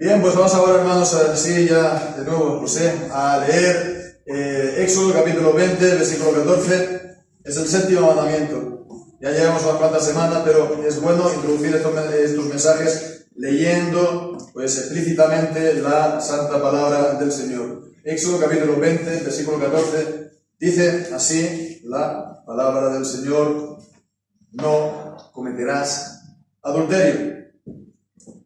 Bien, pues vamos ahora, hermanos, así ya de nuevo, José, a leer Éxodo capítulo 20, versículo 14. Es el séptimo mandamiento. Ya llevamos unas cuantas semanas, pero es bueno introducir estos mensajes leyendo pues explícitamente la santa palabra del Señor. Éxodo capítulo 20, versículo 14, dice así la palabra del Señor: no cometerás adulterio.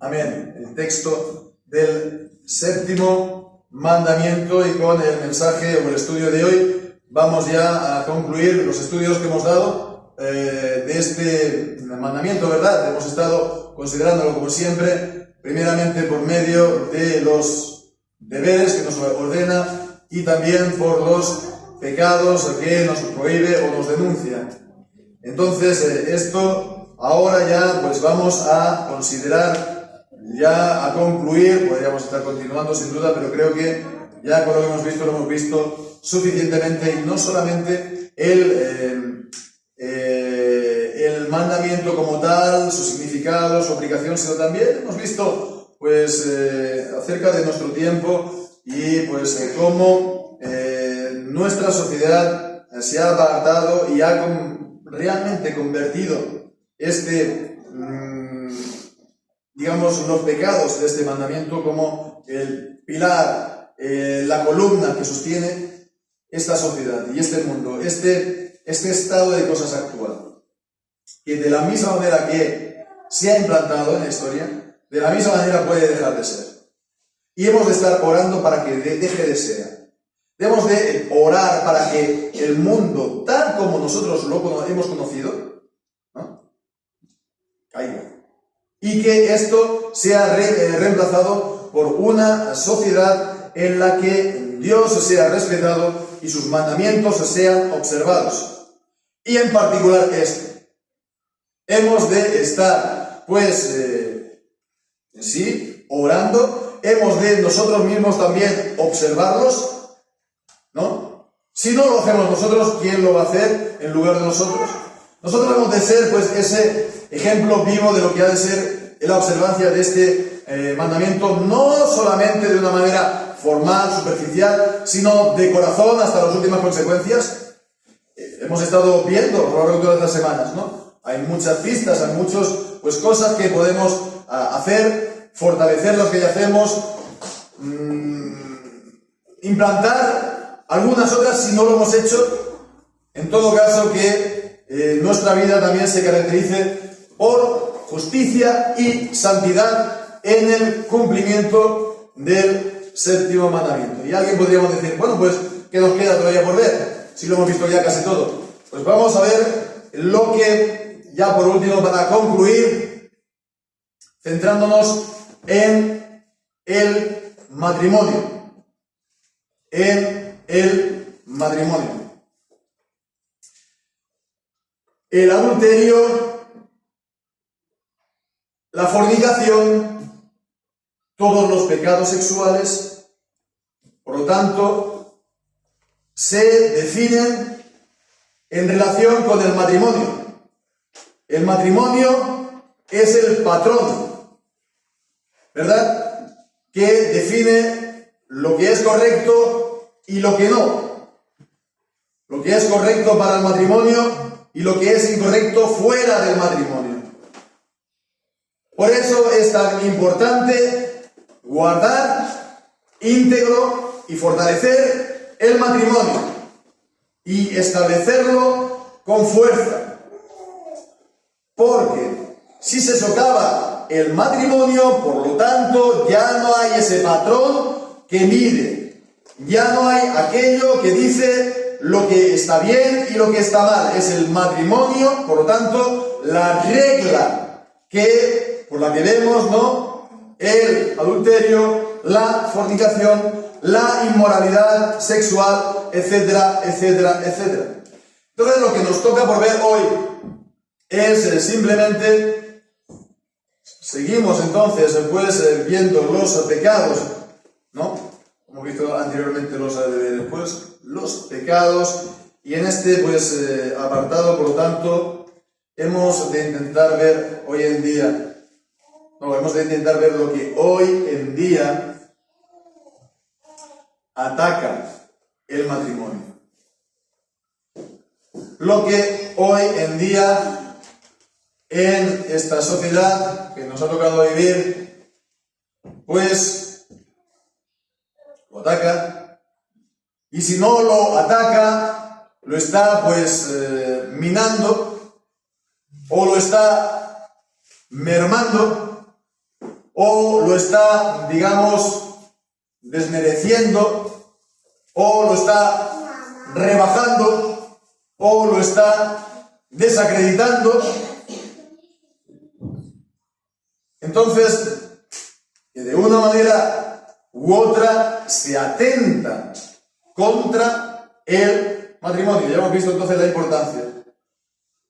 Amén. El texto del séptimo mandamiento, y con el mensaje o el estudio de hoy vamos ya a concluir los estudios que hemos dado de este mandamiento, ¿verdad? Hemos estado considerándolo, como siempre, primeramente por medio de los deberes que nos ordena y también por los pecados que nos prohíbe o nos denuncia. Entonces, esto ahora ya pues vamos a considerar, ya a concluir. Podríamos estar continuando sin duda, pero creo que ya con lo que lo hemos visto suficientemente, y no solamente el mandamiento como tal, su significado, su aplicación, sino también hemos visto pues acerca de nuestro tiempo y pues cómo nuestra sociedad se ha apartado y ha realmente convertido digamos, los pecados de este mandamiento como el pilar, la columna que sostiene esta sociedad y este mundo, este estado de cosas actual, que de la misma manera que se ha implantado en la historia, de la misma manera puede dejar de ser. Y hemos de estar orando para que deje de ser. Debemos de orar para que el mundo, tal como nosotros lo hemos conocido, ¿no?, caiga. Y que esto sea reemplazado por una sociedad en la que Dios sea respetado y sus mandamientos sean observados. Y en particular esto. Hemos de estar, pues, orando. Hemos de nosotros mismos también observarlos, ¿no? Si no lo hacemos nosotros, ¿quién lo va a hacer en lugar de nosotros? Nosotros hemos de ser, pues, ese ejemplo vivo de lo que ha de ser la observancia de este mandamiento, no solamente de una manera formal, superficial, sino de corazón hasta las últimas consecuencias. Hemos estado viendo a lo largo de todas las semanas, ¿no? Hay muchas pistas, hay muchas pues, cosas que podemos hacer, fortalecer las que ya hacemos, implantar algunas otras si no lo hemos hecho. En todo caso, que nuestra vida también se caracterice por justicia y santidad en el cumplimiento del séptimo mandamiento. Y alguien podríamos decir, bueno, pues, ¿qué nos queda todavía por ver? Si lo hemos visto ya casi todo. Pues vamos a ver lo que, ya por último, para concluir, centrándonos en el matrimonio. En el matrimonio. El adulterio, la fornicación, todos los pecados sexuales, por lo tanto, se definen en relación con el matrimonio. El matrimonio es el patrón, ¿verdad?, que define lo que es correcto y lo que no. Lo que es correcto para el matrimonio y lo que es incorrecto fuera del matrimonio. Por eso es tan importante guardar íntegro y fortalecer el matrimonio y establecerlo con fuerza. Porque si se socava el matrimonio, por lo tanto, ya no hay ese patrón que mide. Ya no hay aquello que dice lo que está bien y lo que está mal. Es el matrimonio, por lo tanto, la regla por la que vemos, ¿no?, el adulterio, la fornicación, la inmoralidad sexual, etcétera, etcétera, etcétera. Entonces, lo que nos toca por ver hoy es simplemente, seguimos entonces pues viendo los pecados, ¿no? Hemos visto anteriormente los pecados, y en este pues apartado, por lo tanto, hemos de intentar ver hoy en día No, hemos de intentar ver lo que hoy en día ataca el matrimonio. Lo que hoy en día en esta sociedad que nos ha tocado vivir, pues lo ataca, y si no lo ataca, lo está pues minando, o lo está mermando, o lo está, digamos, desmereciendo, o lo está rebajando, o lo está desacreditando. Entonces, que de una manera u otra se atenta contra el matrimonio. Ya hemos visto entonces la importancia,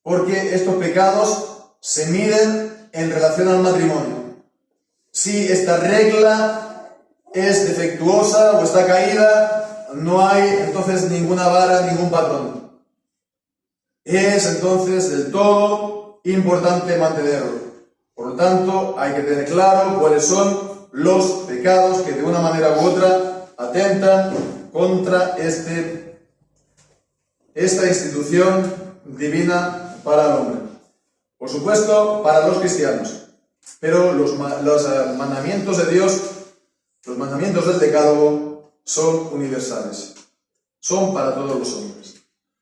porque estos pecados se miden en relación al matrimonio. Si esta regla es defectuosa o está caída, no hay entonces ninguna vara, ningún patrón. Es entonces del todo importante mantenerlo. Por lo tanto, hay que tener claro cuáles son los pecados que de una manera u otra atentan contra esta institución divina para el hombre. Por supuesto, para los cristianos. Pero los mandamientos de Dios, los mandamientos del Decálogo, son universales. Son para todos los hombres.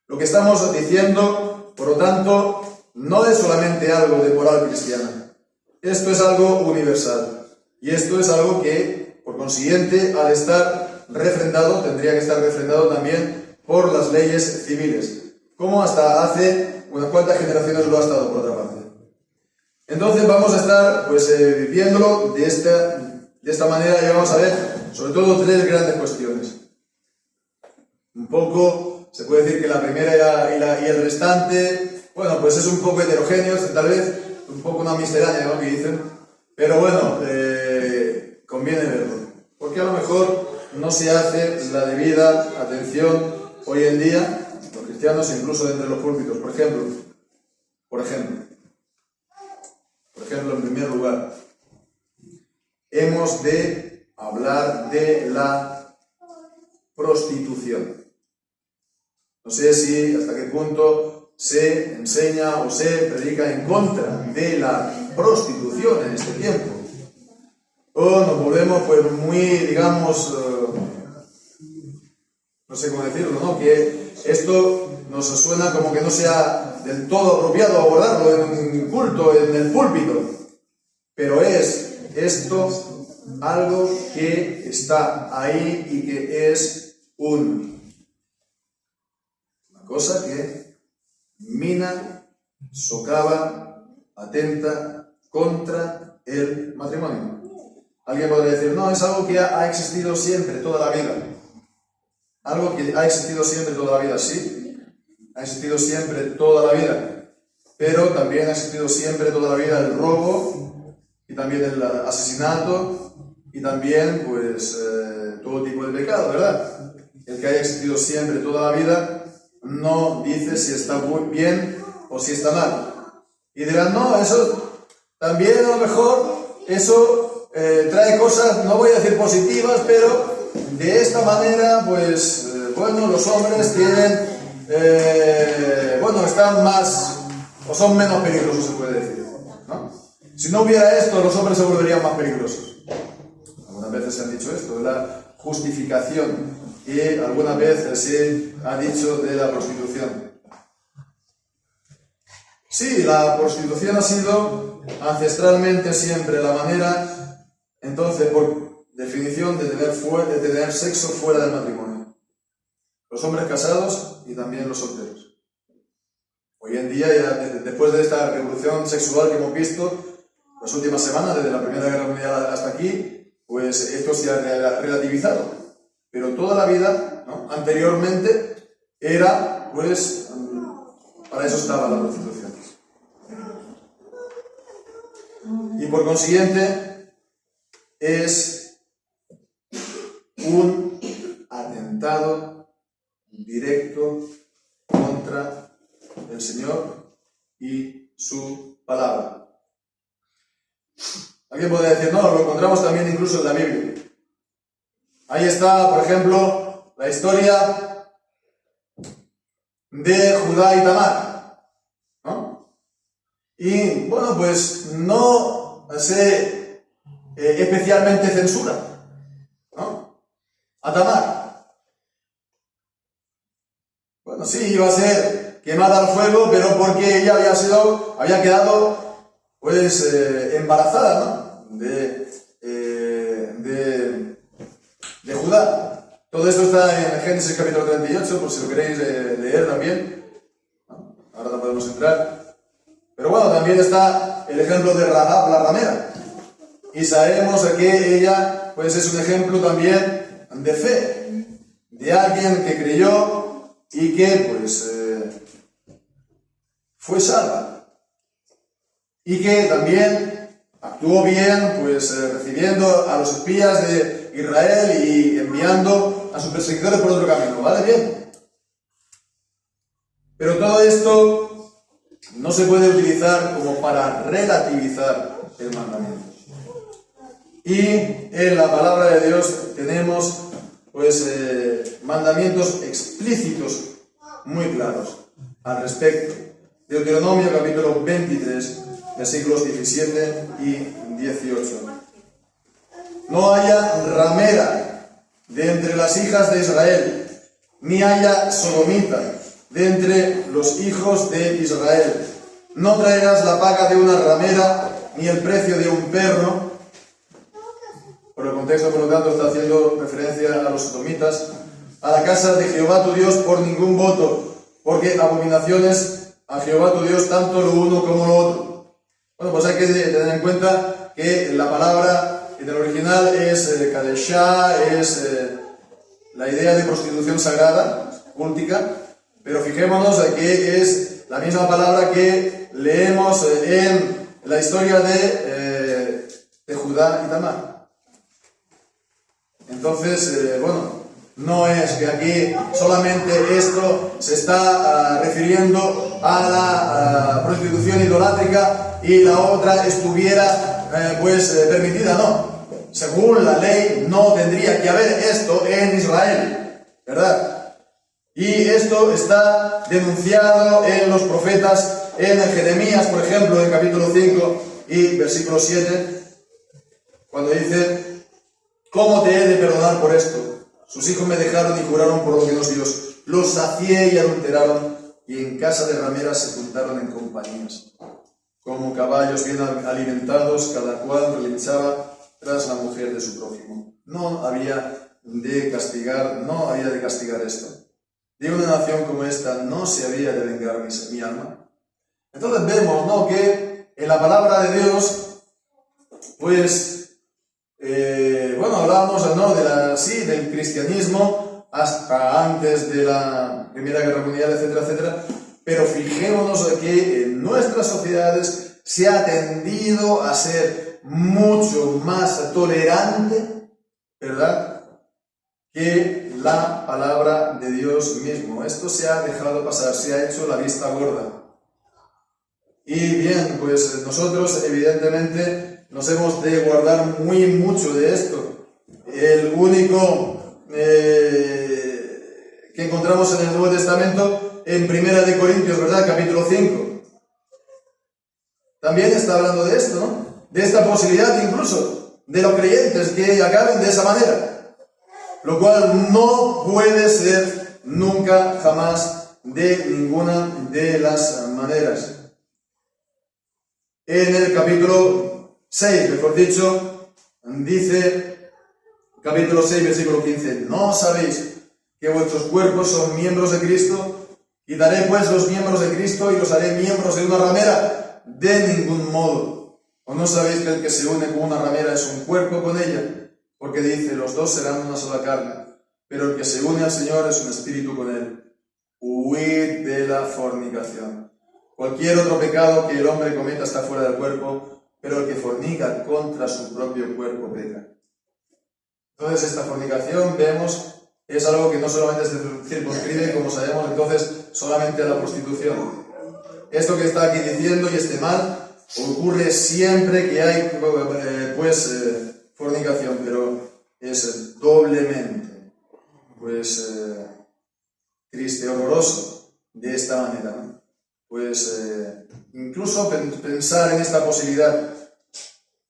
Lo que estamos diciendo, por lo tanto, no es solamente algo de moral cristiana. Esto es algo universal. Y esto es algo que, por consiguiente, al estar refrendado, tendría que estar refrendado también por las leyes civiles, como hasta hace unas cuantas generaciones lo ha estado, por otra parte. Entonces vamos a estar pues viéndolo de esta manera, y vamos a ver sobre todo tres grandes cuestiones. Un poco, se puede decir que la primera y el restante, bueno, pues es un poco heterogéneo, tal vez, un poco una miscelánea, ¿no?, que dicen, pero bueno, conviene verlo, porque a lo mejor no se hace la debida atención hoy en día, los cristianos, incluso entre los púlpitos. Por ejemplo, en primer lugar, hemos de hablar de la prostitución. No sé si hasta qué punto se enseña o se predica en contra de la prostitución en este tiempo. O nos volvemos pues muy, digamos, no sé cómo decirlo, ¿no?, que esto nos suena como que no sea del todo apropiado abordarlo en un culto, en el púlpito. Pero es esto algo que está ahí y que es una cosa que mina, socava, atenta contra el matrimonio. Alguien podría decir, no, es algo que ha existido siempre, toda la vida. Algo que ha existido siempre, toda la vida, sí. Ha existido siempre, toda la vida. Pero también ha existido siempre, toda la vida, el robo, y también el asesinato, y también, pues, todo tipo de pecado, ¿verdad? El que haya existido siempre, toda la vida, no dice si está muy bien o si está mal. Y dirán, no, eso también a lo mejor, eso trae cosas, no voy a decir positivas, pero de esta manera, pues, bueno, los hombres tienen, bueno, están más, o son menos peligrosos, se puede decir, ¿no? Si no hubiera esto, los hombres se volverían más peligrosos. Algunas veces se han dicho esto, la justificación que alguna vez se ha dicho de la prostitución. Sí, la prostitución ha sido ancestralmente siempre la manera, entonces, por definición, de tener sexo fuera del matrimonio. Los hombres casados y también los solteros. Hoy en día, ya después de esta revolución sexual que hemos visto las últimas semanas, desde la Primera Guerra Mundial hasta aquí, pues esto se ha relativizado. Pero toda la vida, ¿no?, anteriormente, era, pues, para eso estaba la prostitución. Y por consiguiente, es un atentado directo contra el Señor y su palabra. Alguien alguien puede decir, no, lo encontramos también incluso en la Biblia. Ahí está, por ejemplo, la historia de Judá y Tamar, ¿no? Y, bueno, pues no se especialmente censura, ¿no?, a Tamar. Bueno, sí, iba a ser quemada al fuego, pero porque ella había quedado, pues, embarazada, ¿no?, de Judá. Todo esto está en Génesis capítulo 38, por si lo queréis leer también, ¿no? Ahora no podemos entrar. Pero bueno, también está el ejemplo de Rahab, la ramera. Y sabemos que ella, pues, es un ejemplo también de fe, de alguien que creyó y que, pues, fue salva. Y que también actuó bien, pues, recibiendo a los espías de Israel y enviando a sus perseguidores por otro camino. ¿Vale? Bien. Pero todo esto no se puede utilizar como para relativizar el mandamiento. Y en la palabra de Dios tenemos, pues, mandamientos explícitos muy claros al respecto. Deuteronomio capítulo 23, versículos 17 y 18. No haya ramera de entre las hijas de Israel, ni haya sodomita de entre los hijos de Israel. No traerás la paga de una ramera, ni el precio de un perro. Por el contexto, por lo tanto, está haciendo referencia a los sodomitas. A la casa de Jehová tu Dios por ningún voto, porque abominaciones a Jehová tu Dios tanto lo uno como lo otro. Bueno, pues hay que tener en cuenta que la palabra en el original es kadeshá, es la idea de prostitución sagrada, cultica, pero fijémonos que es la misma palabra que leemos en la historia de Judá y Tamar. Entonces, bueno, no es que aquí solamente esto se está refiriendo a la prostitución idolátrica y la otra estuviera permitida, no. Según la ley no tendría que haber esto en Israel, ¿verdad? Y esto está denunciado en los profetas, en Jeremías, por ejemplo, en capítulo 5 y versículo 7, cuando dice: ¿cómo te he de perdonar por esto? Sus hijos me dejaron y juraron por lo que no es Dios. Los sacié y adulteraron, y en casa de rameras se juntaron en compañías. Como caballos bien alimentados, cada cual relinchaba tras la mujer de su prójimo. No había de castigar esto. De una nación como esta no se había de vengar mi alma. Entonces vemos, ¿no?, que en la palabra de Dios, pues, hablábamos, ¿no?, del cristianismo hasta antes de la Primera Guerra Mundial, etcétera, etcétera. Pero fijémonos que en nuestras sociedades se ha tendido a ser mucho más tolerante, ¿verdad?, que la palabra de Dios mismo. Esto se ha dejado pasar, se ha hecho la vista gorda. Y bien, pues nosotros evidentemente nos hemos de guardar mucho de esto. El único que encontramos en el Nuevo Testamento, en Primera de Corintios, ¿verdad?, capítulo 5. También está hablando de esto, ¿no?, de esta posibilidad incluso de los creyentes que acaben de esa manera, lo cual no puede ser nunca, jamás, de ninguna de las maneras. En el capítulo 6, mejor dicho, dice, capítulo 6, versículo 15, ¿no sabéis que vuestros cuerpos son miembros de Cristo? Quitaré pues los miembros de Cristo y los haré miembros de una ramera. De ningún modo. ¿O no sabéis que el que se une con una ramera es un cuerpo con ella? Porque dice, los dos serán una sola carne. Pero el que se une al Señor es un espíritu con él. Huid de la fornicación. Cualquier otro pecado que el hombre cometa está fuera del cuerpo, pero el que fornica contra su propio cuerpo peca. Entonces esta fornicación, vemos, es algo que no solamente se circunscribe, como sabemos, entonces solamente a la prostitución. Esto que está aquí diciendo y este mal ocurre siempre que hay fornicación, pero es doblemente triste, horroroso de esta manera, ¿no? Incluso pensar en esta posibilidad,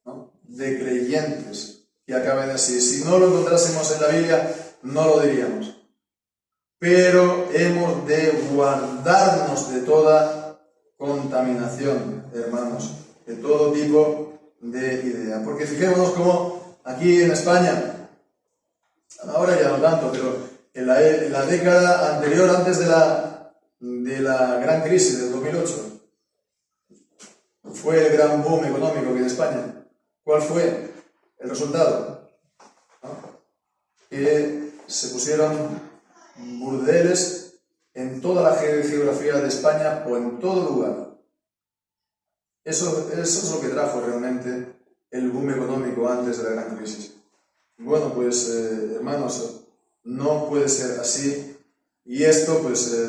¿no?, de creyentes que acaben así. Si no lo encontrásemos en la Biblia, no lo diríamos. Pero hemos de guardarnos de toda contaminación, hermanos, de todo tipo de idea. Porque fijémonos cómo aquí en España, ahora ya no tanto, pero en la década anterior, antes de la gran crisis del 2008, fue el gran boom económico que en España. ¿Cuál fue el resultado? ¿No? Que se pusieron burdeles en toda la geografía de España o en todo lugar. Eso es lo que trajo realmente el boom económico antes de la gran crisis. Bueno, hermanos, no puede ser así, y esto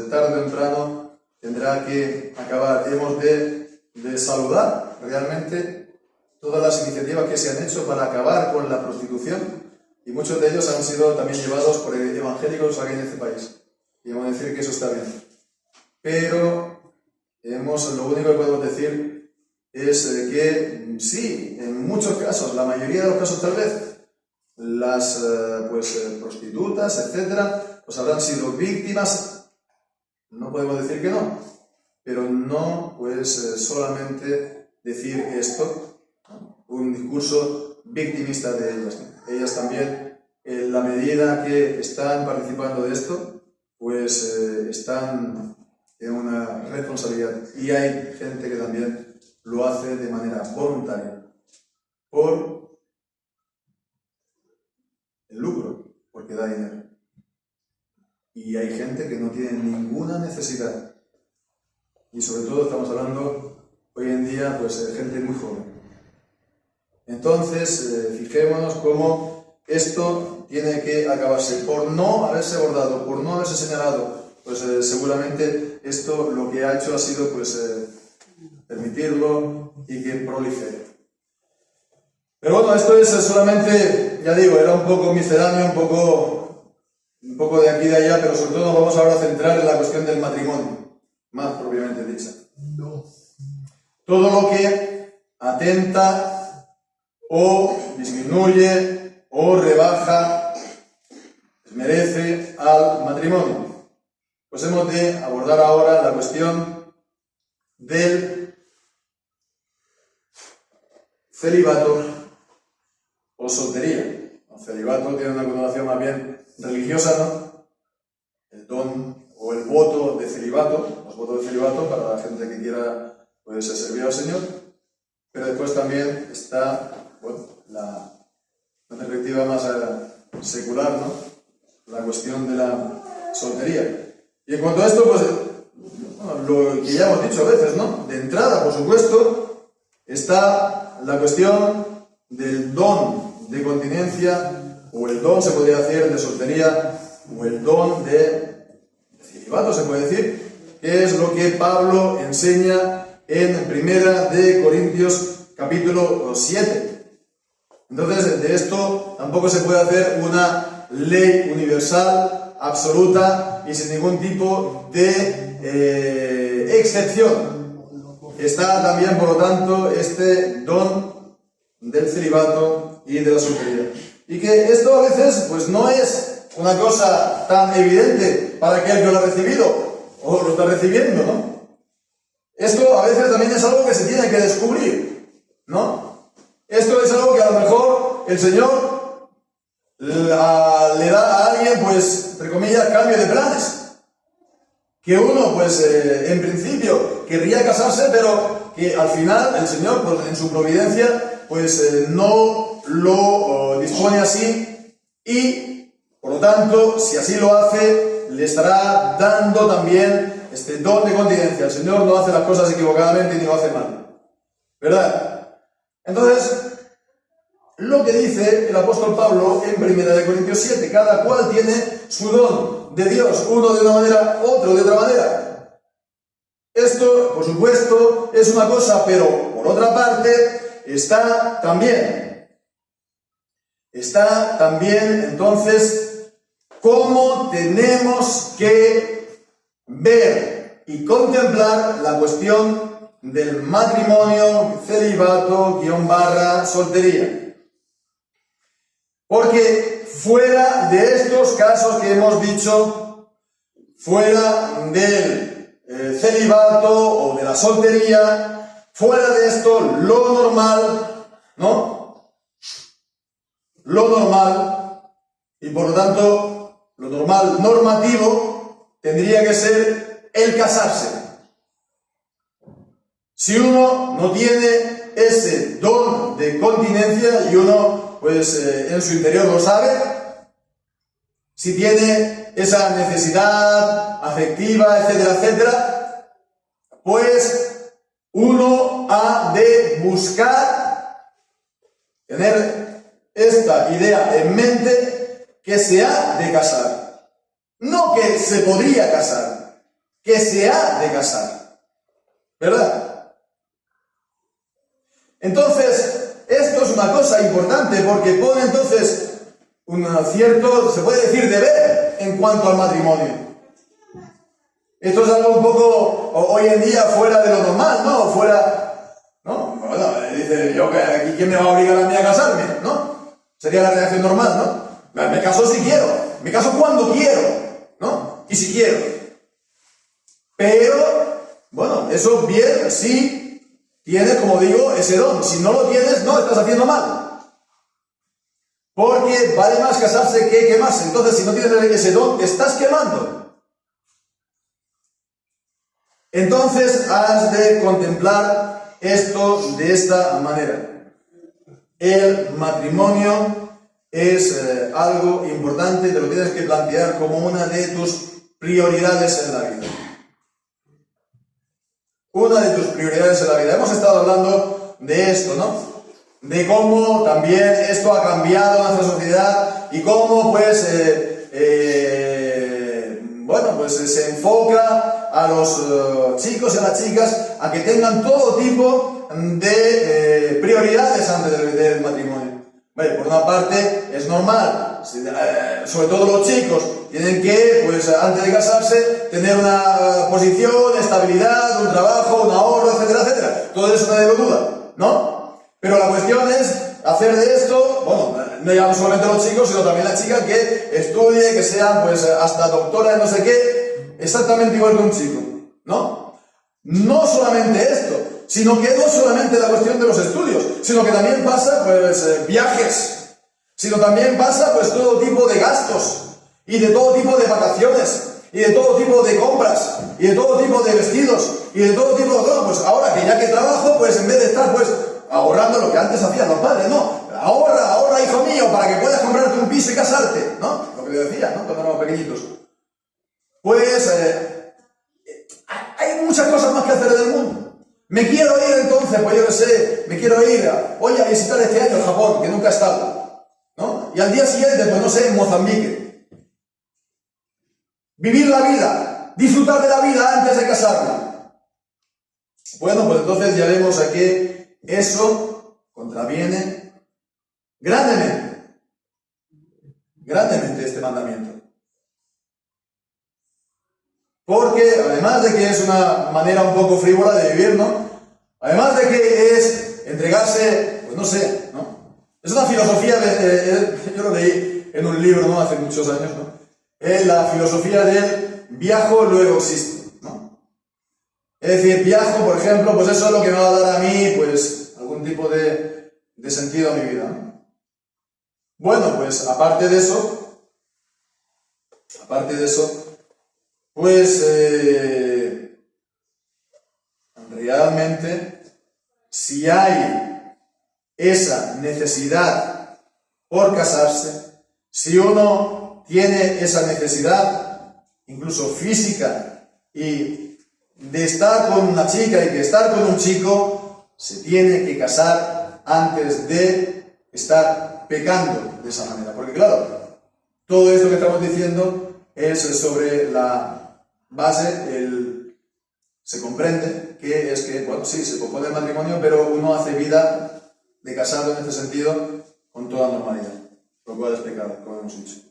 tarde o temprano tendrá que acabar. Hemos de saludar realmente todas las iniciativas que se han hecho para acabar con la prostitución, y muchos de ellos han sido también llevados por evangélicos aquí en este país, y vamos a decir que eso está bien. Pero lo único que podemos decir es que sí, en muchos casos, la mayoría de los casos tal vez, las prostitutas, etcétera, habrán sido víctimas. No podemos decir que no, pero no solamente decir esto, ¿no?, un discurso victimista de ellas, ¿no? Ellas también, en la medida que están participando de esto, están en una responsabilidad, y hay gente que también lo hace de manera voluntaria por el lucro, porque da dinero. Y hay gente que no tiene ninguna necesidad. Y sobre todo estamos hablando hoy en día de gente muy joven. Entonces, fijémonos cómo esto tiene que acabarse. Por no haberse abordado, por no haberse señalado, seguramente esto lo que ha hecho ha sido permitirlo y que prolifere. Pero bueno, esto es solamente, ya digo, era un poco misceláneo, un poco de aquí y de allá, pero sobre todo nos vamos ahora a centrar en la cuestión del matrimonio, más propiamente dicha. Todo lo que atenta o disminuye o rebaja, desmerece al matrimonio. Pues hemos de abordar ahora la cuestión del celibato o soltería. El celibato tiene una connotación más bien religiosa, ¿no? El don o el voto de celibato, los votos de celibato para la gente que quiera servir al Señor. Pero después también está la perspectiva más secular, ¿no?, la cuestión de la soltería. Y en cuanto a esto, lo que ya hemos dicho a veces, ¿no?, de entrada, por supuesto, está la cuestión del don de continencia, o el don, se podría decir, de soltería, o el don de celibato, se puede decir, que es lo que Pablo enseña en 1 Corintios capítulo 7. Entonces, de esto tampoco se puede hacer una ley universal, absoluta y sin ningún tipo de excepción. Está también, por lo tanto, este don del celibato y de la soltería. Y que esto a veces no es una cosa tan evidente para aquel que lo ha recibido o lo está recibiendo, ¿no? Esto a veces también es algo que se tiene que descubrir, ¿no? Esto es algo que a lo mejor el Señor le da a alguien, entre comillas, cambio de planes. Que uno, en principio, querría casarse, pero que al final el Señor, en su providencia, no lo dispone así, y, por lo tanto, si así lo hace, le estará dando también este don de continencia. El Señor no hace las cosas equivocadamente ni lo hace mal, ¿verdad? Entonces, lo que dice el apóstol Pablo en 1 Corintios 7, cada cual tiene su don de Dios, uno de una manera, otro de otra manera. Esto, por supuesto, es una cosa, pero por por otra parte, está también entonces cómo tenemos que ver y contemplar la cuestión del matrimonio, celibato, / soltería. Porque fuera de estos casos que hemos dicho, fuera del celibato o de la soltería, fuera de esto, lo normal, ¿no? Lo normal, y por lo tanto, lo normal normativo, tendría que ser el casarse. Si uno no tiene ese don de continencia y uno, pues, en su interior lo sabe, si tiene esa necesidad afectiva, etcétera, etcétera, pues uno ha de buscar tener esta idea en mente que se ha de casar. No que se podría casar, que se ha de casar. ¿Verdad? Entonces, esto es una cosa importante porque pone entonces un cierto, se puede decir, deber en cuanto al matrimonio. Esto es algo un poco hoy en día fuera de lo normal, ¿no? Fuera, ¿no? Bueno, dice yo que aquí quién me va a obligar a mí a casarme, ¿no? Sería la reacción normal, ¿no? Me caso si quiero, me caso cuando quiero, ¿no? Y si quiero. Pero, bueno, eso bien si tienes, como digo, ese don. Si no lo tienes, no, estás haciendo mal. Porque vale más casarse que quemarse. Entonces, si no tienes ese don, te estás quemando. Entonces, has de contemplar esto de esta manera. El matrimonio es algo importante, te lo tienes que plantear como una de tus prioridades en la vida. Una de tus prioridades en la vida. Hemos estado hablando de esto, ¿no? De cómo también esto ha cambiado nuestra sociedad y cómo, pues, se enfoca a los chicos y a las chicas a que tengan todo tipo de prioridades antes del matrimonio. Bueno, por una parte es normal, sobre todo los chicos tienen que, pues, antes de casarse, tener una posición, estabilidad, un trabajo, un ahorro, etcétera, etcétera. Todo eso nadie lo duda, ¿no? Pero la cuestión es hacer de esto, bueno, no ya solamente los chicos, sino también las chicas que estudie, que sean, pues, hasta doctora de no sé qué, exactamente igual que un chico, ¿no? No solamente esto, sino que no solamente la cuestión de los estudios, sino que también pasa, pues, viajes, sino también pasa, pues, todo tipo de gastos, y de todo tipo de vacaciones, y de todo tipo de compras, y de todo tipo de vestidos, y de todo tipo de todo. Pues ahora que ya que trabajo, pues en vez de estar, pues, ahorrando lo que antes hacían los padres, no, ahorra, hijo mío, para que puedas comprarte un piso y casarte, ¿no? Lo que le decía, ¿no? Cuando éramos pequeñitos. Pues, hay muchas cosas más que hacer en el mundo. Me quiero ir entonces, pues yo qué sé, me quiero ir hoy a visitar este año Japón, que nunca he estado, ¿no? Y al día siguiente, pues no sé, en Mozambique. Vivir la vida, disfrutar de la vida antes de casarme. Bueno, pues entonces ya vemos a que eso contraviene grandemente este mandamiento. Porque además de que es una manera un poco frívola de vivir, ¿no? Además de que es entregarse, pues no sé, ¿no? Es una filosofía, yo lo leí en un libro, ¿no? Hace muchos años, ¿no? Es la filosofía del viajo, luego existo, ¿no? Es decir, viajo, por ejemplo, pues eso es lo que me va a dar a mí, pues, algún tipo de sentido a mi vida, ¿no? Bueno, pues, aparte de eso, pues, realmente, si hay esa necesidad por casarse, si uno tiene esa necesidad, incluso física, y de estar con una chica y de estar con un chico, se tiene que casar antes de estar pecando de esa manera. Porque claro, todo esto que estamos diciendo es sobre la base, se comprende que es que, bueno, sí, se propone el matrimonio, pero uno hace vida de casado en este sentido con toda normalidad, lo cual es pecado, como hemos dicho.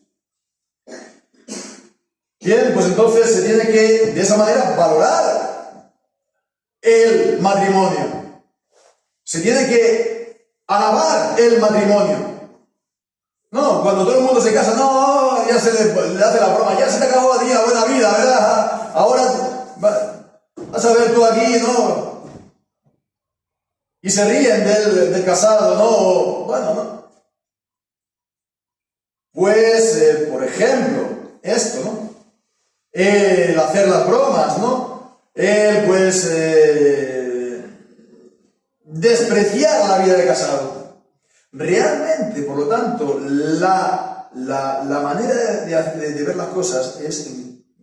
Bien, pues entonces se tiene que, de esa manera, valorar el matrimonio. Se tiene que alabar el matrimonio. No, cuando todo el mundo se casa, no, ya se le hace la broma, ya se te acabó aquí la buena vida, ¿verdad? Ahora vas a ver tú aquí, ¿no? Y se ríen del casado, ¿no? Bueno, ¿no? Pues, por ejemplo, esto, ¿no? El hacer las bromas, ¿no? El, pues, despreciar la vida de casado. Realmente, por lo tanto, la manera de ver las cosas es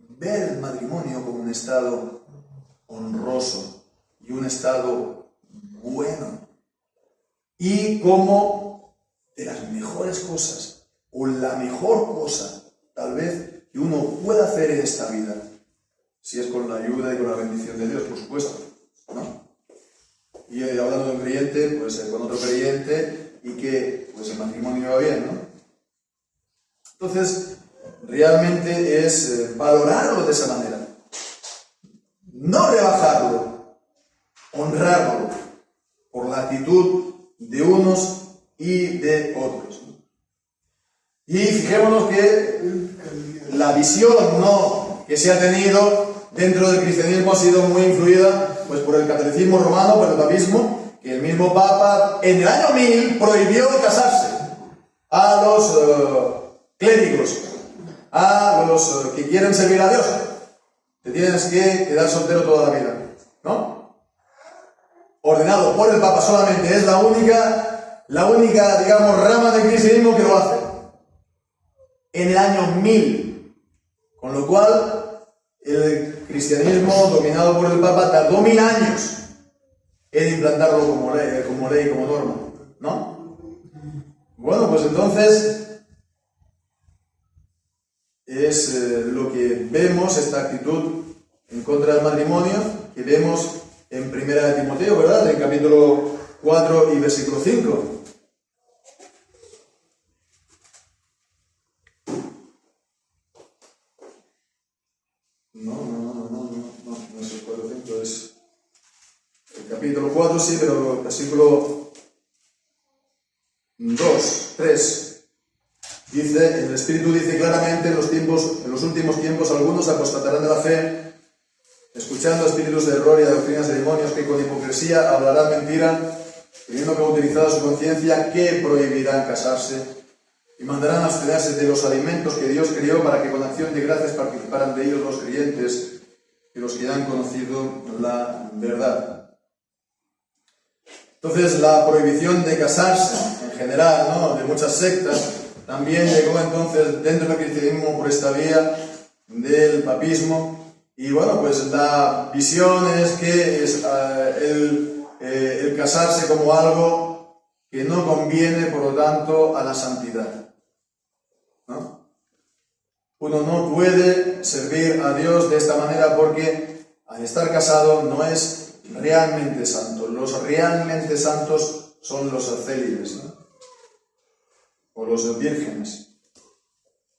ver el matrimonio como un estado honroso y un estado bueno. Y como de las mejores cosas, o la mejor cosa, tal vez, que uno pueda hacer en esta vida, si es con la ayuda y con la bendición de Dios, por supuesto, ¿no? Y hablando de un creyente, pues con otro creyente, y que pues el matrimonio va bien, ¿no? Entonces, realmente es valorarlo de esa manera, no rebajarlo, honrarlo por la actitud de unos y de otros. Y fijémonos que la visión, ¿no?, que se ha tenido dentro del cristianismo ha sido muy influida pues por el catolicismo romano, por el papismo, que el mismo Papa en el año 1000 prohibió casarse a los clérigos, a los que quieren servir a Dios. Te tienes que quedar soltero toda la vida, ¿no? Ordenado por el Papa solamente, es la única, digamos, rama del cristianismo que lo hace. En el año 1000, con lo cual el cristianismo dominado por el Papa tardó 1000 años en implantarlo como ley, como norma, ¿no? Bueno, pues entonces es lo que vemos, esta actitud en contra del matrimonio, que vemos en Primera de Timoteo, ¿verdad? En capítulo 4 y versículo 5. No es el 4, 5, es el capítulo 4, sí, pero versículo 2, 3. Dice, el Espíritu dice claramente, en los últimos tiempos, algunos apostatarán de la fe, escuchando espíritus de error y de doctrinas de demonios, que con hipocresía hablarán mentira, teniendo como utilizada su conciencia, que prohibirán casarse y mandarán abstenerse de los alimentos que Dios crió para que con acción de gracias participaran de ellos los creyentes y los que ya han conocido la verdad. Entonces, la prohibición de casarse, en general, ¿no?, de muchas sectas, también llegó entonces dentro del cristianismo por esta vía del papismo. Y bueno, pues la visión es que es el casarse como algo que no conviene, por lo tanto, a la santidad, ¿no? Uno no puede servir a Dios de esta manera porque al estar casado no es realmente santo. Los realmente santos son los célibes, ¿no?, o los vírgenes.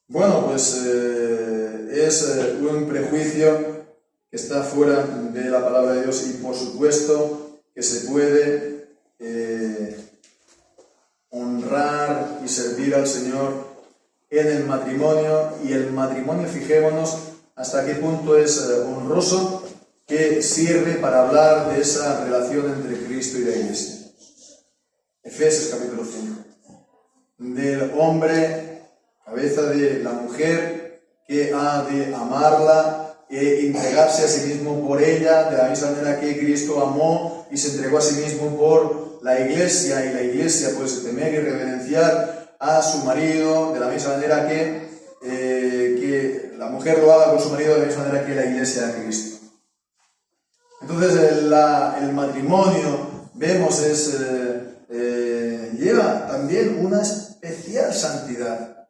Bueno, pues es un prejuicio que está fuera de la palabra de Dios, y por supuesto que se puede honrar y servir al Señor en el matrimonio, y el matrimonio, fijémonos hasta qué punto es honroso, que sirve para hablar de esa relación entre Cristo y la Iglesia. Efesios capítulo 5. Del hombre, cabeza de la mujer, que ha de amarla e entregarse a sí mismo por ella, de la misma manera que Cristo amó y se entregó a sí mismo por la Iglesia, y la Iglesia pues temer y reverenciar a su marido de la misma manera que la mujer lo haga con su marido, de la misma manera que la Iglesia a Cristo. Entonces el matrimonio, vemos, lleva también una especial santidad.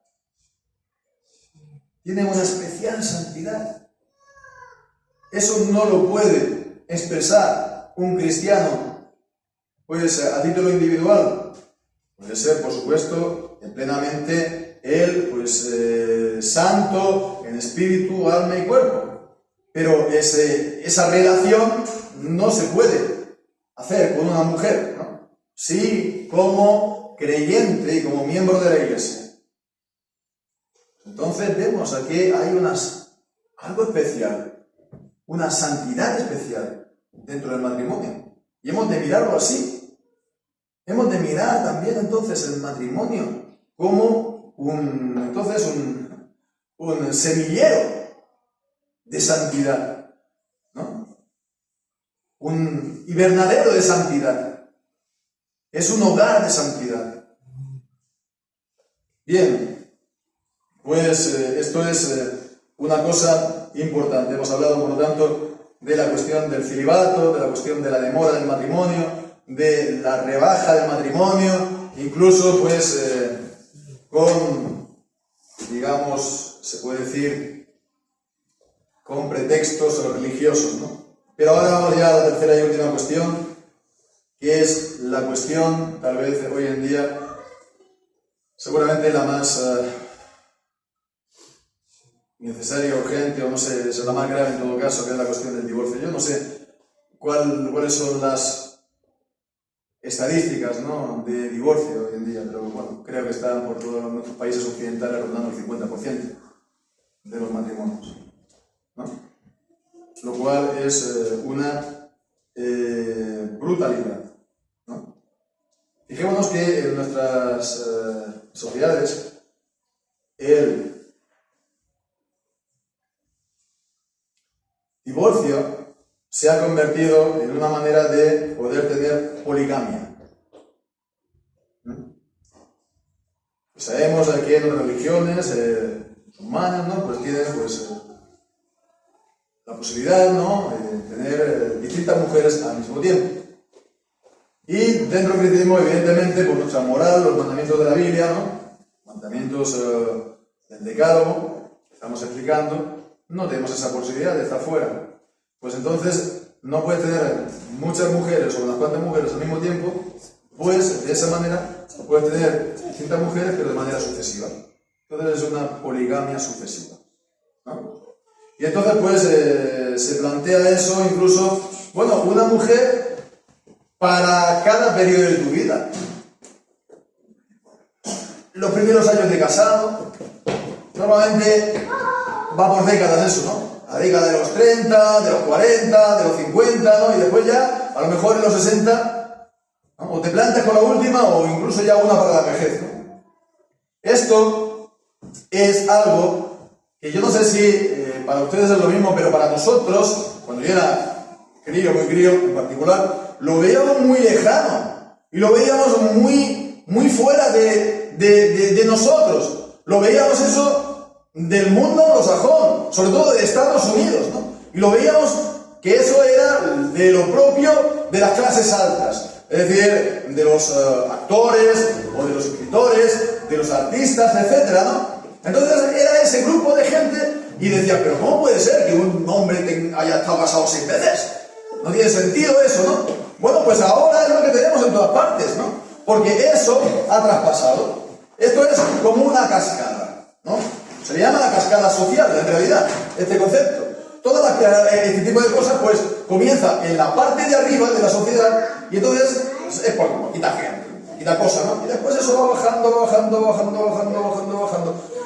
Tiene una especial santidad. Eso no lo puede expresar un cristiano, pues a título individual? Puede ser, por supuesto, plenamente él, pues santo en espíritu, alma y cuerpo. Pero esa relación no se puede hacer con una mujer, ¿no? Sí, como creyente y como miembro de la iglesia. Entonces vemos aquí hay algo especial, una santidad especial dentro del matrimonio. Y hemos de mirarlo así. Hemos de mirar también entonces el matrimonio como un semillero de santidad, ¿no? Un invernadero de santidad. Es un hogar de santidad. Bien, pues esto es una cosa importante. Hemos hablado, por lo tanto, de la cuestión del celibato, de la cuestión de la demora del matrimonio, de la rebaja del matrimonio, incluso pues con, digamos, se puede decir, con pretextos religiosos, ¿no? Pero ahora vamos ya a la tercera y última cuestión, que es la cuestión, tal vez hoy en día, seguramente la más necesaria, urgente, o no sé, es la más grave en todo caso, que es la cuestión del divorcio. Yo no sé cuáles son las estadísticas, ¿no?, de divorcio hoy en día, pero bueno, creo que están por todos nuestros países occidentales rondando el 50% de los matrimonios, ¿no? Lo cual es una brutalidad, ¿no? Fijémonos que en nuestras sociedades el divorcio se ha convertido en una manera de poder tener poligamia. Pues sabemos que en las religiones humanas, ¿no?, pues tienen pues, la posibilidad, ¿no?, de tener distintas mujeres al mismo tiempo. Y dentro del cristianismo, evidentemente, por nuestra moral, los mandamientos de la Biblia, ¿no?, mandamientos del Decálogo, que estamos explicando, no tenemos esa posibilidad de estar fuera. Pues entonces no puedes tener muchas mujeres o unas cuantas mujeres al mismo tiempo, pues de esa manera puedes tener distintas mujeres pero de manera sucesiva. Entonces es una poligamia sucesiva, ¿no? Y entonces pues se plantea eso incluso, bueno, una mujer para cada periodo de tu vida. Los primeros años de casado, normalmente va por décadas eso, ¿no? La década de los 30, de los 40, de los 50, ¿no? Y después ya, a lo mejor en los 60, ¿no?, o te plantas con la última o incluso ya una para la vejez, ¿no? Esto es algo que yo no sé si para ustedes es lo mismo, pero para nosotros, cuando yo era crío, muy crío en particular, lo veíamos muy lejano y lo veíamos muy fuera de nosotros. Lo veíamos eso del mundo anglosajón, sobre todo de Estados Unidos, ¿no? Y lo veíamos que eso era de lo propio de las clases altas, es decir, de los actores o de los escritores, de los artistas, etcétera, ¿no? Entonces era ese grupo de gente y decía, pero ¿cómo puede ser que un hombre haya estado casado 6 veces? No tiene sentido eso, ¿no? Bueno, pues ahora es lo que tenemos en todas partes, ¿no? Porque eso ha traspasado. Esto es como una cascada, ¿no? Se le llama la cascada social, en realidad, este concepto. Este tipo de cosas, pues, comienza en la parte de arriba de la sociedad y entonces es por quita gente, quita cosas, ¿no? Y después eso va bajando.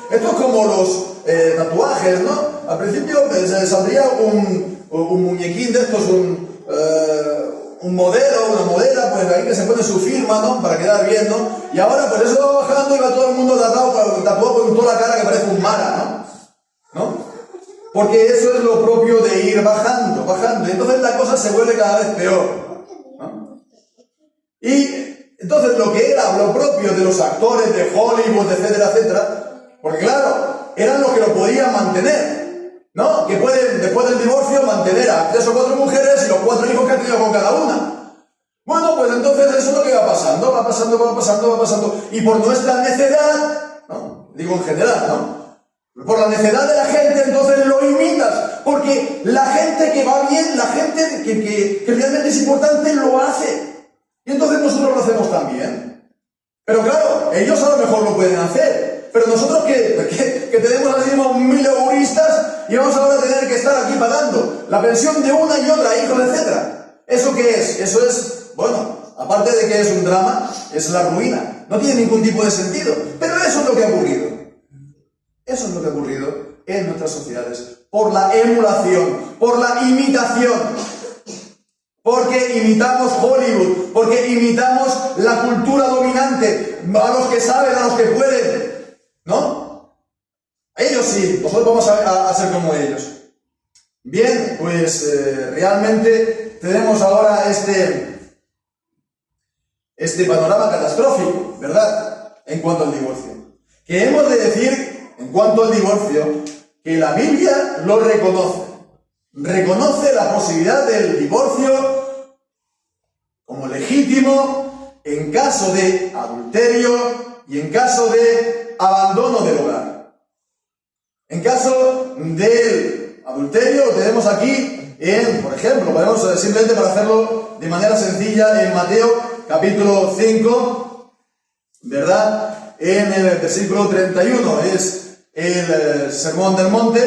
Esto es como los tatuajes, ¿no? Al principio saldría un muñequín de estos, un modelo, una modela, pues ahí que se pone su firma, ¿no?, para quedar bien, ¿no? Y ahora pues eso va bajando y va todo el mundo tatuado con toda la cara que parece un mara, ¿no? Porque eso es lo propio de ir bajando. Y entonces la cosa se vuelve cada vez peor, ¿no? Y entonces lo que era lo propio de los actores de Hollywood, etcétera, porque claro, eran los que lo podían mantener, ¿no? Que pueden, después del divorcio, mantener a 3 o 4 mujeres y los 4 hijos que han tenido con cada una. Bueno, pues entonces eso es lo que va pasando. Y por nuestra necedad, ¿no?, digo en general, ¿no?, por la necedad de la gente, entonces lo imitas, porque la gente que va bien, la gente que realmente es importante, lo hace. Y entonces nosotros lo hacemos también. Pero claro, ellos a lo mejor lo pueden hacer, pero nosotros que tenemos así como 1000 euristas y vamos ahora a tener que estar aquí pagando la pensión de una y otra, hijos, etc. ¿Eso qué es? Eso es, bueno, aparte de que es un drama, es la ruina. No tiene ningún tipo de sentido. Pero eso es lo que ha ocurrido. Eso es lo que ha ocurrido en nuestras sociedades. Por la emulación, por la imitación. Porque imitamos Hollywood, porque imitamos la cultura dominante, a los que saben, a los que pueden, ¿no? Ellos sí, nosotros vamos a ser como ellos. Bien, pues realmente tenemos ahora este panorama catastrófico, ¿verdad? En cuanto al divorcio. Que hemos de decir, en cuanto al divorcio, que la Biblia lo reconoce. Reconoce la posibilidad del divorcio como legítimo en caso de adulterio y en caso de abandono del hogar. En caso del adulterio lo tenemos aquí por ejemplo, podemos simplemente para hacerlo de manera sencilla en Mateo capítulo 5, ¿verdad? En el versículo 31 es el sermón del monte.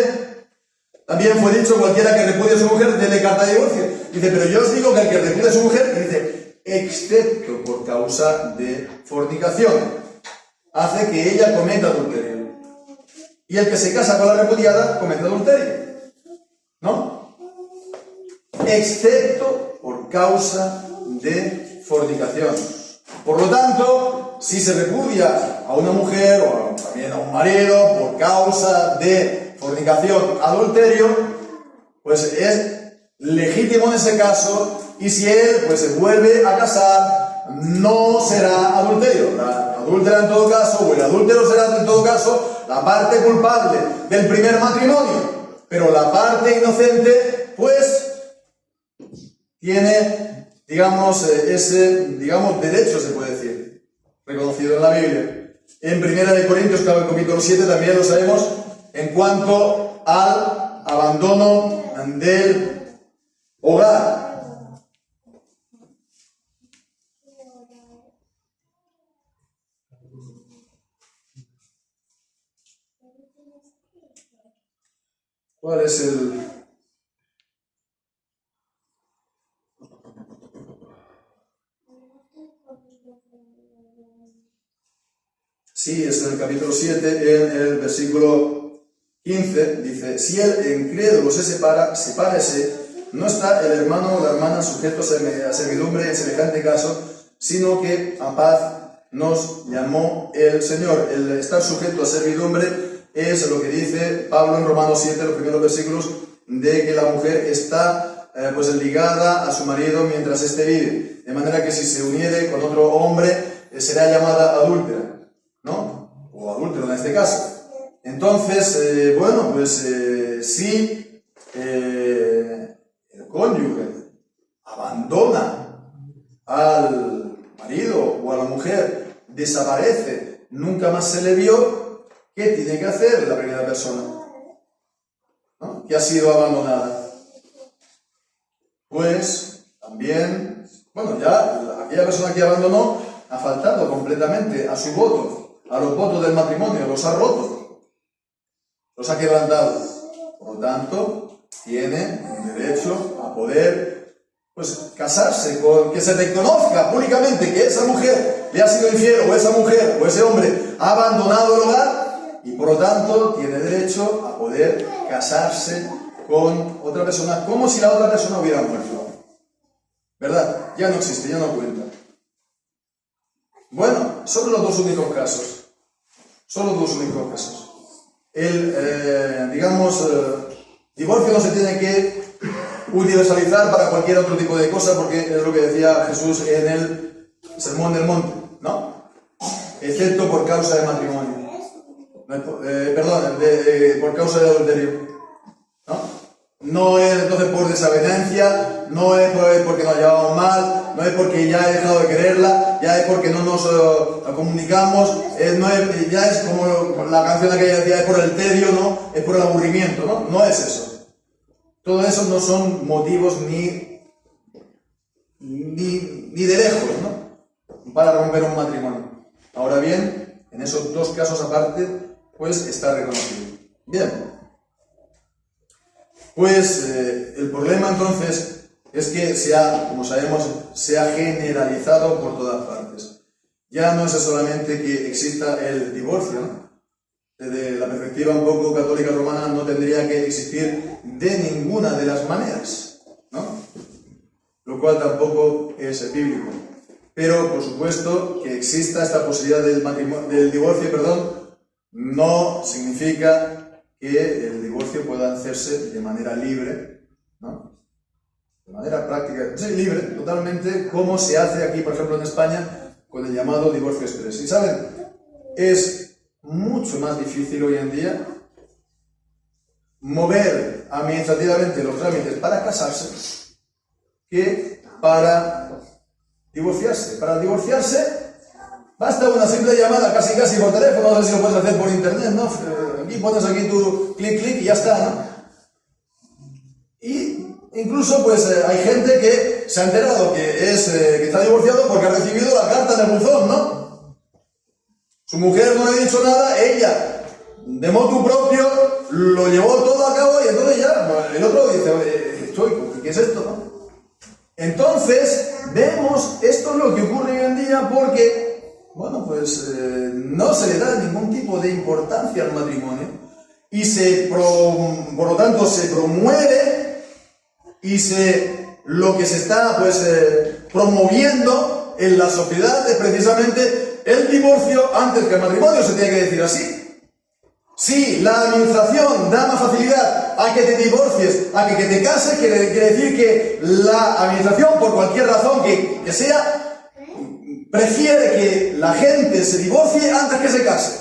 También fue dicho, cualquiera que repudie a su mujer, dele carta de divorcio. Dice, pero yo os digo que el que repudie a su mujer, dice, excepto por causa de fornicación, hace que ella cometa adulterio. Y el que se casa con la repudiada, comete adulterio. ¿No? Excepto por causa de fornicación. Por lo tanto, si se repudia a una mujer o también a un marido por causa de fornicación, adulterio, pues es legítimo en ese caso, y si él pues se vuelve a casar, no será adulterio. La adúltera en todo caso, o el adúltero será en todo caso la parte culpable del primer matrimonio, pero la parte inocente pues tiene, digamos, ese, derecho, se puede decir, reconocido en la Biblia. En 1 Corintios capítulo 7 también lo sabemos en cuanto al abandono del hogar. ¿Cuál es el...? Sí, es en el capítulo 7, en el versículo 15, dice, si el incrédulo se separa, sepárese, no está el hermano o la hermana sujetos a servidumbre en semejante caso, sino que a paz nos llamó el Señor. El estar sujeto a servidumbre es lo que dice Pablo en Romanos 7, los primeros versículos, de que la mujer está pues ligada a su marido mientras éste vive, de manera que si se uniere con otro hombre será llamada adúltera, ¿no? O adúltero en este caso. Entonces, bueno, pues si el cónyuge abandona al marido o a la mujer, desaparece, nunca más se le vio, ¿qué tiene que hacer la primera persona, ¿no?, que ha sido abandonada? Pues también, bueno, ya aquella persona que abandonó ha faltado completamente a su voto, a los votos del matrimonio, los ha roto, los ha quebrantado. Por lo tanto, tiene derecho a poder, pues, casarse, con que se reconozca públicamente que esa mujer le ha sido infiel, o esa mujer o ese hombre ha abandonado el hogar, y por lo tanto tiene derecho a poder casarse con otra persona, como si la otra persona hubiera muerto. ¿Verdad? Ya no existe, ya no cuenta. Bueno, son los dos únicos casos. Son los dos únicos casos. El, divorcio no se tiene que universalizar para cualquier otro tipo de cosa, porque es lo que decía Jesús en el Sermón del Monte, ¿no? Excepto por causa de matrimonio. Por causa de adulterio, ¿no? No es entonces por desavenencia no es porque nos llevamos mal, no es porque ya he dejado de quererla, ya es porque no nos comunicamos, ya es como la canción que decía, es por el tedio, ¿no? Es por el aburrimiento, ¿no? No es eso. Todo eso no son motivos ni de lejos, ¿no? Para romper un matrimonio. Ahora bien, en esos dos casos aparte, pues está reconocido. Bien. Pues el problema entonces es que como sabemos, se ha generalizado por todas partes. Ya no es solamente que exista el divorcio, ¿no? Desde la perspectiva un poco católica romana no tendría que existir de ninguna de las maneras, ¿no? Lo cual tampoco es bíblico. Pero, por supuesto, que exista esta posibilidad del divorcio, no significa que el divorcio pueda hacerse de manera libre, ¿no? De manera práctica, sí, libre, totalmente, como se hace aquí, por ejemplo, en España, con el llamado divorcio express. Y saben, es mucho más difícil hoy en día mover administrativamente los trámites para casarse que para divorciarse. Para divorciarse basta una simple llamada, casi por teléfono, no sé si lo puedes hacer por internet, ¿no? Aquí pones aquí tu clic y ya está, ¿no? Y incluso pues hay gente que se ha enterado que está divorciado porque ha recibido la carta en el buzón, ¿no? Su mujer no le ha dicho nada, ella de motu propio lo llevó todo a cabo y entonces ya el otro dice, ¿qué es esto, no? Entonces vemos, esto es lo que ocurre hoy en día porque, bueno, pues no se le da ningún tipo de importancia al matrimonio y por lo tanto se promueve y lo que se está pues promoviendo en la sociedad es precisamente el divorcio antes que el matrimonio, se tiene que decir así. Si la administración da más facilidad a que te divorcies, a que te cases, quiere decir que la administración, por cualquier razón que sea, prefiere que la gente se divorcie antes que se case.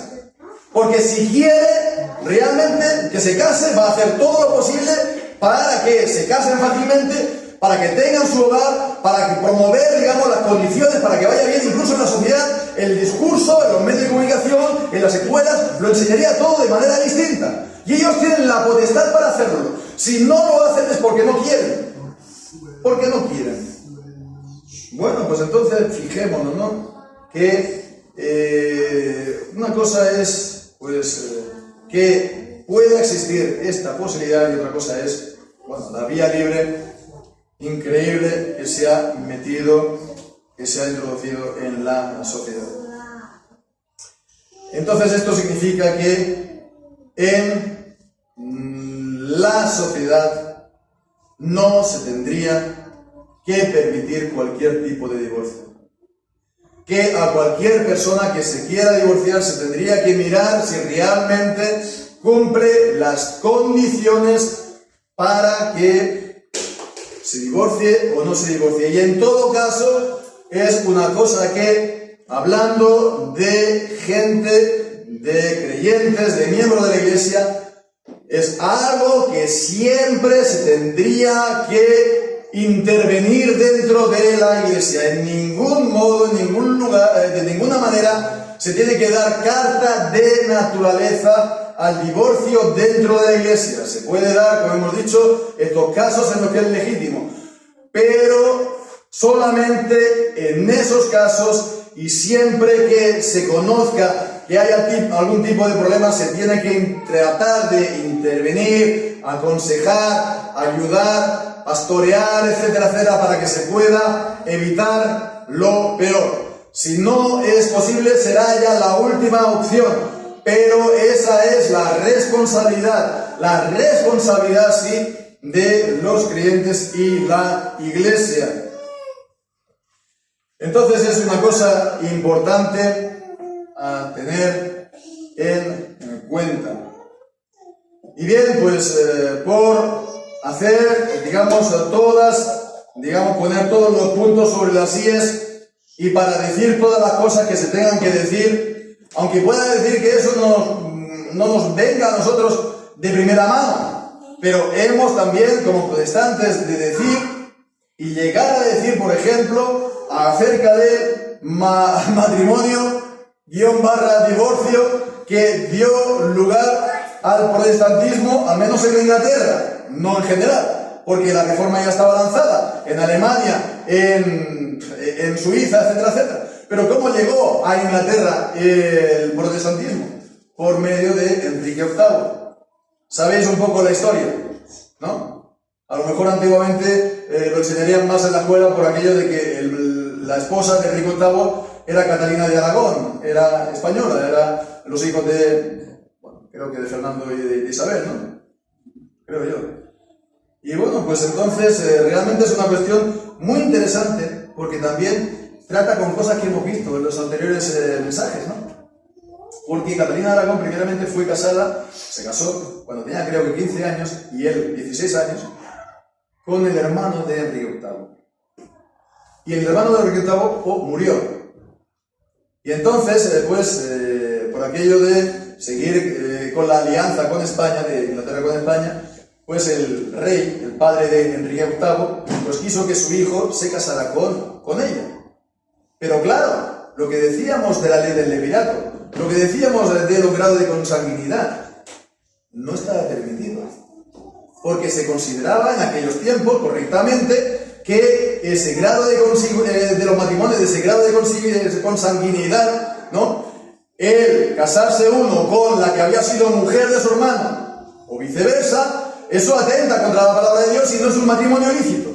Porque si quiere realmente que se case, va a hacer todo lo posible para que se casen fácilmente, para que tengan su hogar, para que promover, digamos, las condiciones, para que vaya bien incluso en la sociedad, el discurso, en los medios de comunicación, en las escuelas, lo enseñaría todo de manera distinta. Y ellos tienen la potestad para hacerlo. Si no lo hacen es porque no quieren. Porque no quieren. Bueno, pues entonces fijémonos, ¿no? Que una cosa es, pues, que pueda existir esta posibilidad y otra cosa es, bueno, la vía libre increíble que se ha introducido en la sociedad. Entonces esto significa que en la sociedad no se tendría que permitir cualquier tipo de divorcio. Que a cualquier persona que se quiera divorciar se tendría que mirar si realmente cumple las condiciones para que se divorcie o no se divorcie. Y en todo caso es una cosa que, hablando de gente, de creyentes, de miembros de la iglesia, es algo que siempre se tendría que intervenir dentro de la iglesia. En ningún modo, en ningún lugar, de ninguna manera se tiene que dar carta de naturaleza al divorcio dentro de la iglesia. Se puede dar, como hemos dicho, estos casos en los que es legítimo, pero solamente en esos casos y siempre que se conozca que haya algún tipo de problema, se tiene que tratar de intervenir, aconsejar, ayudar, pastorear, etcétera, etcétera, para que se pueda evitar lo peor. Si no es posible, será ya la última opción. Pero esa es la responsabilidad sí, de los creyentes y la iglesia. Entonces es una cosa importante a tener en cuenta. Y bien, pues por hacer, poner todos los puntos sobre las íes y para decir todas las cosas que se tengan que decir, aunque pueda decir que eso no nos venga a nosotros de primera mano, pero hemos también, como protestantes, de decir y llegar a decir, por ejemplo, acerca del matrimonio-divorcio que dio lugar al protestantismo, al menos en Inglaterra, no en general, porque la reforma ya estaba lanzada en Alemania, en Suiza, etcétera, etcétera. Pero ¿cómo llegó a Inglaterra el protestantismo? Por medio de Enrique VIII. ¿Sabéis un poco la historia? ¿No? A lo mejor antiguamente lo enseñarían más en la escuela por aquello de que la esposa de Enrique VIII era Catalina de Aragón, era española, era los hijos de, bueno, creo que de Fernando y de Isabel, ¿no? Creo yo. Y bueno, pues entonces realmente es una cuestión muy interesante porque también trata con cosas que hemos visto en los anteriores mensajes, ¿no? Porque Catalina de Aragón primeramente fue casada, se casó cuando tenía creo que 15 años y él 16 años, con el hermano de Enrique VIII. Y el hermano de Enrique VIII murió. Y entonces, por aquello de seguir con la alianza con España, de Inglaterra con España, pues el rey, el padre de Enrique VIII, pues quiso que su hijo se casara con ella. Pero claro, lo que decíamos de la ley del levirato, lo que decíamos de los grados de consanguinidad, no estaba permitido. Porque se consideraba en aquellos tiempos, correctamente, que ese grado de los matrimonios, de ese grado de consanguinidad, ¿no? El casarse uno con la que había sido mujer de su hermano, o viceversa, eso atenta contra la palabra de Dios y no es un matrimonio lícito.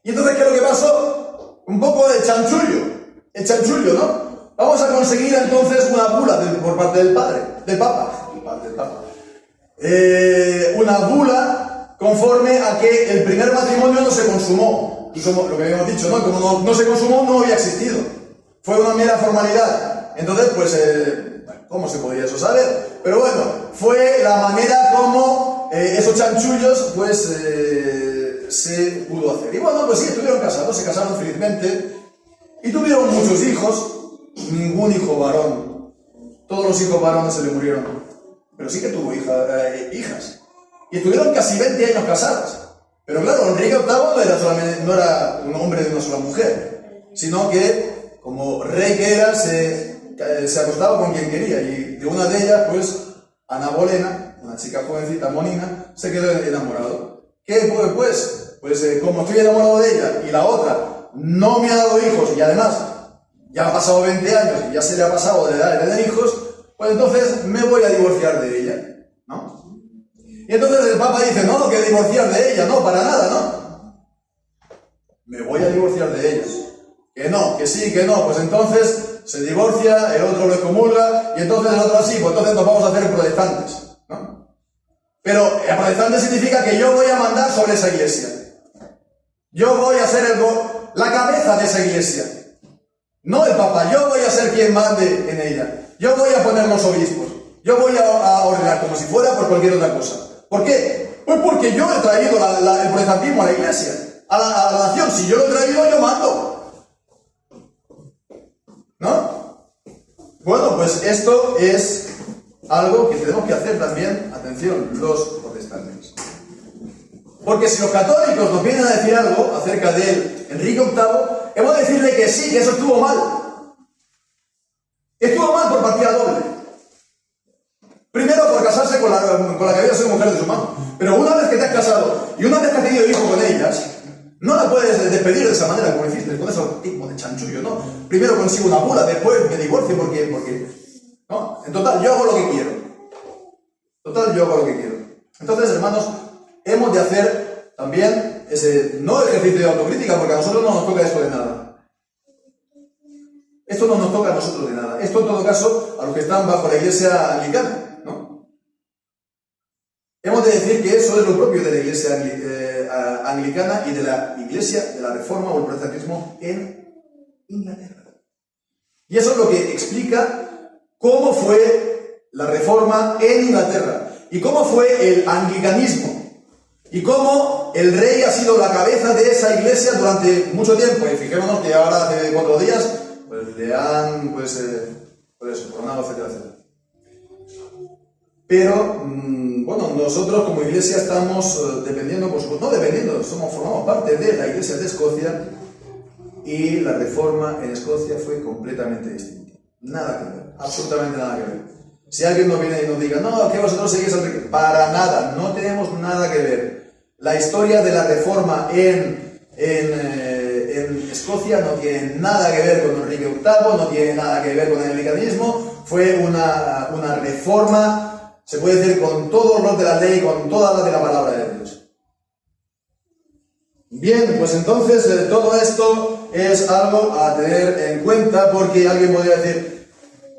Y entonces, ¿qué es lo que pasó? Un poco de chanchullo, el chanchullo, ¿no? Vamos a conseguir entonces una bula por parte del Papa. Una bula conforme a que el primer matrimonio no se consumó. Y como lo que habíamos dicho, ¿no? Como no se consumó, no había existido. Fue una mera formalidad. Entonces, pues, ¿cómo se podía eso saber? Pero bueno, fue la manera como esos chanchullos, pues, se pudo hacer. Y bueno, pues sí, estuvieron casados, se casaron felizmente y tuvieron muchos hijos. Ningún hijo varón. Todos los hijos varones se le murieron. Pero sí que tuvo hijas. Y estuvieron casi 20 años casadas. Pero claro, Enrique VIII no era un hombre de una sola mujer, sino que, como rey que era, se acostaba con quien quería. Y de una de ellas, pues, Ana Bolena, una chica jovencita, monina, se quedó enamorado. ¿Qué pues? Como estoy enamorado de ella y la otra no me ha dado hijos y además ya han pasado 20 años y ya se le ha pasado de edad de tener hijos, pues entonces me voy a divorciar de ella, ¿no? Y entonces el Papa dice, no, que divorciar de ella, no, para nada, ¿no? Me voy a divorciar de ella. Que no, que sí, que no, pues entonces se divorcia, el otro lo excomulga, y entonces el otro así, pues entonces nos vamos a hacer protestantes, ¿no? Pero el protestante significa que yo voy a mandar sobre esa iglesia. Yo voy a ser la cabeza de esa iglesia. No el Papa, yo voy a ser quien mande en ella. Yo voy a poner los obispos. Yo voy a ordenar como si fuera por cualquier otra cosa. ¿Por qué? Pues porque yo he traído el protestantismo a la iglesia, a la nación. Si yo lo he traído, yo mando. ¿No? Bueno, pues esto es algo que tenemos que hacer también, atención, los protestantes. Porque si los católicos nos vienen a decir algo acerca de Enrique VIII, hemos de decirle que sí, que eso estuvo mal. Estuvo mal por partida doble. Primero por casarse con la que había sido mujer de su hermano. Pero una vez que te has casado y una vez que has tenido hijos con ellas, no la puedes despedir de esa manera como hiciste, con ese tipo de chanchullo, ¿no? Primero consigo una bula, después me divorcio porque ¿no? En total, yo hago lo que quiero. Entonces, hermanos, hemos de hacer también ese no ejercicio de autocrítica, porque a nosotros no nos toca esto de nada. Esto no nos toca a nosotros de nada. Esto, en todo caso, a los que están bajo la iglesia anglicana, ¿no? Hemos de decir que eso es lo propio de la iglesia anglicana y de la iglesia de la Reforma o el protestantismo en Inglaterra. Y eso es lo que explica cómo fue la Reforma en Inglaterra y cómo fue el anglicanismo y cómo el rey ha sido la cabeza de esa iglesia durante mucho tiempo. Y fijémonos que ahora hace 4 días pues le han coronado, etcétera, etcétera. Pero bueno, nosotros como iglesia estamos dependiendo, por supuesto, no dependiendo, formamos parte de la iglesia de Escocia, y la reforma en Escocia fue completamente distinta. Nada que ver, absolutamente nada que ver. Si alguien nos viene y nos diga, no, que vosotros seguís al rey, para nada, no tenemos nada que ver. La historia de la reforma en Escocia no tiene nada que ver con Enrique VIII, no tiene nada que ver con el anglicanismo, fue una reforma, se puede decir, con todos los de la ley, con toda la de la palabra de Dios. Bien, pues entonces todo esto es algo a tener en cuenta, porque alguien podría decir,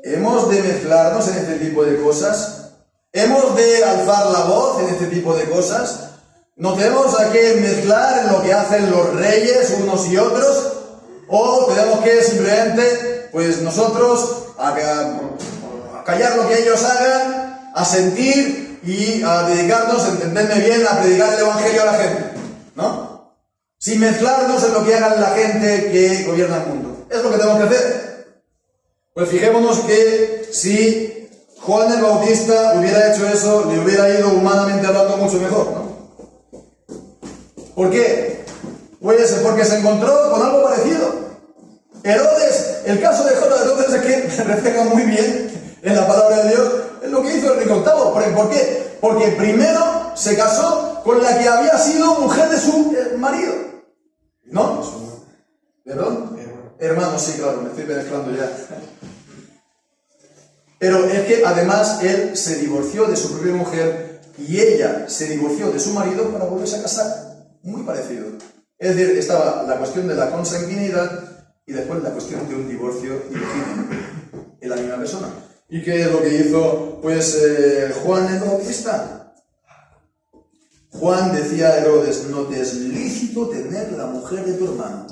¿hemos de mezclarnos en este tipo de cosas? ¿Hemos de alzar la voz en este tipo de cosas? ¿Nos tenemos que mezclar en lo que hacen los reyes unos y otros? ¿O tenemos que simplemente, pues nosotros, a callar lo que ellos hagan, a sentir y a dedicarnos, entenderme bien, a predicar el evangelio a la gente? ¿No? Sin mezclarnos en lo que hagan la gente que gobierna el mundo. Es lo que tenemos que hacer. Pues fijémonos que si Juan el Bautista hubiera hecho eso, le hubiera ido humanamente hablando mucho mejor, ¿no? ¿Por qué? Pues porque se encontró con algo parecido. Herodes, el caso de Herodes es que refleja muy bien en la palabra de Dios en lo que hizo Enrique VIII. ¿Por qué? Porque primero se casó con la que había sido mujer de su marido. ¿No? ¿Perdón? Hermano, sí, claro, me estoy mezclando ya. Pero es que además él se divorció de su propia mujer y ella se divorció de su marido para volverse a casar. Muy parecido. Es decir, estaba la cuestión de la consanguinidad y después la cuestión de un divorcio ilegítimo en la misma persona. ¿Y qué es lo que hizo, pues, Juan el Bautista? Juan decía a Herodes, no te es lícito tener la mujer de tu hermano.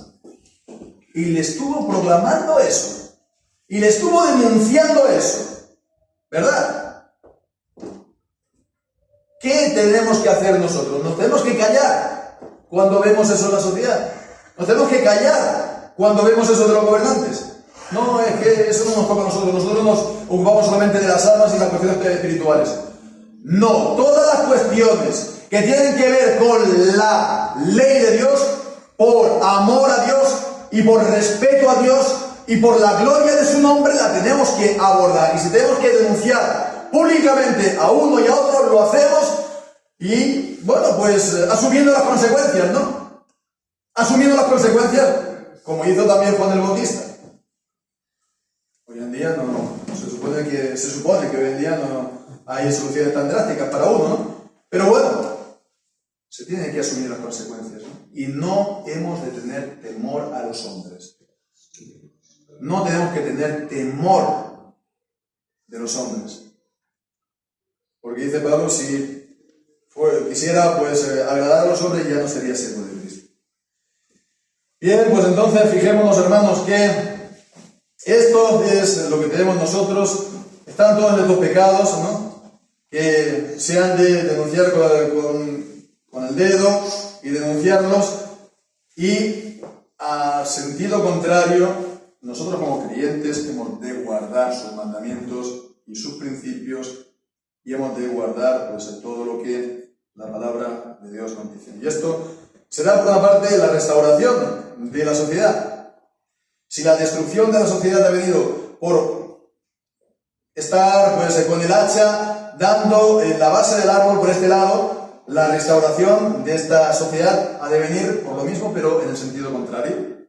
Y le estuvo proclamando eso. Y le estuvo denunciando eso. ¿Verdad? ¿Qué tenemos que hacer nosotros? Nos tenemos que callar cuando vemos eso en la sociedad. Nos tenemos que callar cuando vemos eso de los gobernantes. No, es que eso no nos toca a nosotros. Nosotros nos ocupamos solamente de las almas y las cuestiones espirituales. No, todas las cuestiones que tienen que ver con la ley de Dios, por amor a Dios y por respeto a Dios y por la gloria de su nombre, la tenemos que abordar. Y si tenemos que denunciar públicamente a uno y a otro, lo hacemos y, bueno, pues asumiendo las consecuencias, ¿no? Asumiendo las consecuencias, como hizo también Juan el Bautista. Hoy en día se supone que hoy en día no hay soluciones tan drásticas para uno, ¿no? Pero bueno, se tienen que asumir las consecuencias, ¿no? Y no hemos de tener temor a los hombres. No tenemos que tener temor de los hombres. Porque dice Pablo, si quisiera pues agradar a los hombres, ya no sería siervo de Cristo. Bien, pues entonces fijémonos, hermanos, que esto es lo que tenemos nosotros. Están todos estos pecados, ¿no?, que se han de denunciar con el dedo y denunciarlos, y a sentido contrario, nosotros como creyentes hemos de guardar sus mandamientos y sus principios, y hemos de guardar pues todo lo que la palabra de Dios nos dice. Y esto se da por una parte la restauración de la sociedad. Si la destrucción de la sociedad ha venido por estar pues con el hacha dando en la base del árbol por este lado, la restauración de esta sociedad ha de venir por lo mismo, pero en el sentido contrario.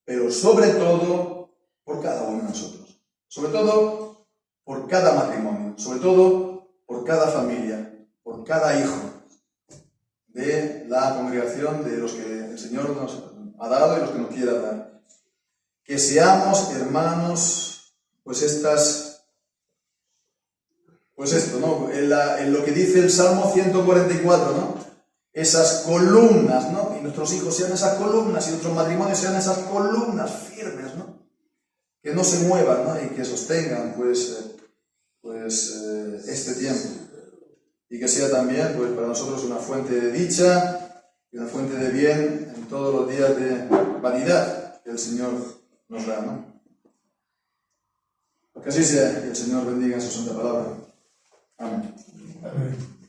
Pero sobre todo por cada uno de nosotros. Sobre todo por cada matrimonio. Sobre todo por cada familia. Por cada hijo de la congregación, de los que el Señor nos ha dado y los que nos quiera dar. Que seamos, hermanos, pues esto, ¿no? En lo que dice el Salmo 144, ¿no? Esas columnas, ¿no? Y nuestros hijos sean esas columnas, y nuestros matrimonios sean esas columnas firmes, ¿no? Que no se muevan, ¿no? Y que sostengan, este tiempo. Y que sea también, pues, para nosotros una fuente de dicha y una fuente de bien en todos los días de vanidad que el Señor nos da, ¿no? Que así sea, y el Señor bendiga en su santa palabra. Amén. Amén.